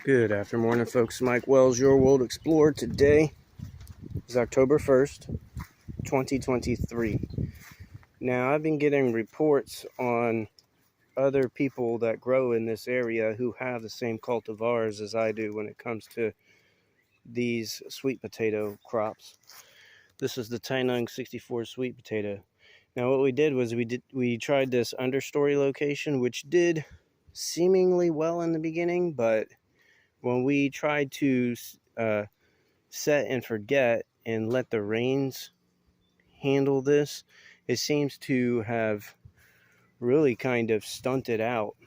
Good afternoon, folks. Mike Wells, your World Explorer. Today is October 1st, 2023. Now, I've been getting reports on other people that grow in this area who have the same cultivars as I do when it comes to these sweet potato crops. This is the Tainung 64 sweet potato. Now, what we did was we tried this understory location, which did seemingly well in the beginning, but when we tried to set and forget and let the rains handle this, it seems to have really kind of stunted out,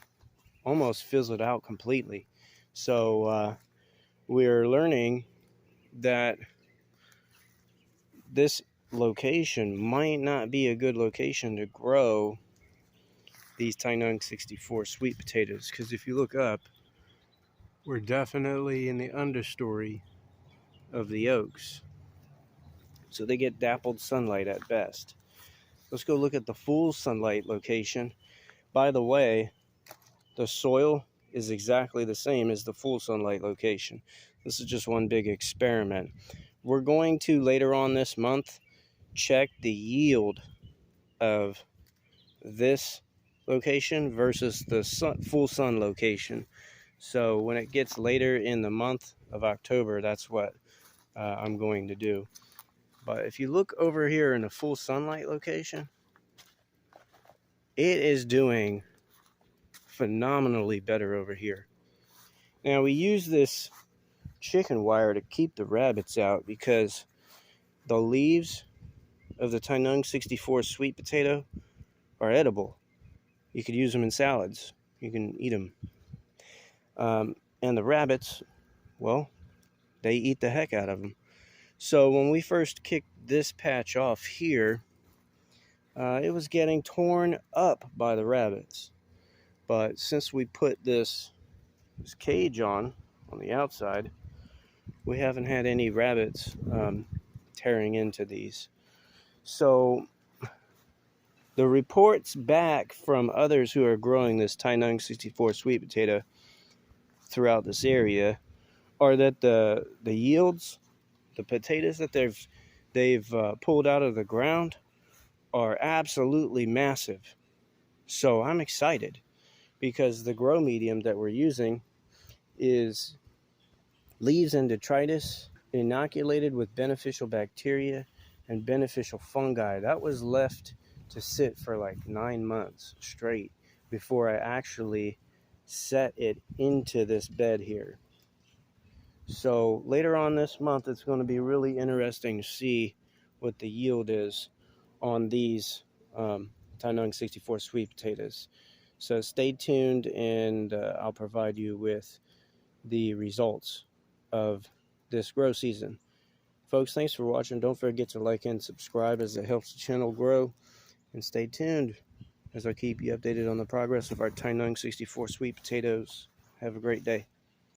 almost fizzled out completely. So we're learning that this location might not be a good location to grow these Tainung 64 sweet potatoes, because if you look up, we're definitely in the understory of the oaks, so they get dappled sunlight at best. Let's go look at the full sunlight location. By the way, the soil is exactly the same as the full sunlight location. This is just one big experiment. We're going to later on this month check the yield of this location versus the full sun location. So when it gets later in the month of October, that's what I'm going to do. But if you look over here in the full sunlight location, it is doing phenomenally better over here. Now, we use this chicken wire to keep the rabbits out because the leaves of the Tainung 64 sweet potato are edible. You could use them in salads. You can eat them. And the rabbits, well, they eat the heck out of them. So when we first kicked this patch off here, it was getting torn up by the rabbits. But since we put this cage on the outside, we haven't had any rabbits tearing into these. So the reports back from others who are growing this Tainung 64 sweet potato throughout this area are that the yields, the potatoes that they've pulled out of the ground, are absolutely massive. So I'm excited because the grow medium that we're using is leaves and detritus inoculated with beneficial bacteria and beneficial fungi. That was left to sit for like 9 months straight before I actually set it into this bed here. So later on this month, it's going to be really interesting to see what the yield is on these Tainung 64 sweet potatoes. So stay tuned, and I'll provide you with the results of this grow season. Folks, thanks for watching. Don't forget to like and subscribe as it helps the channel grow. And stay tuned as I keep you updated on the progress of our Tainung 64 sweet potatoes. Have a great day.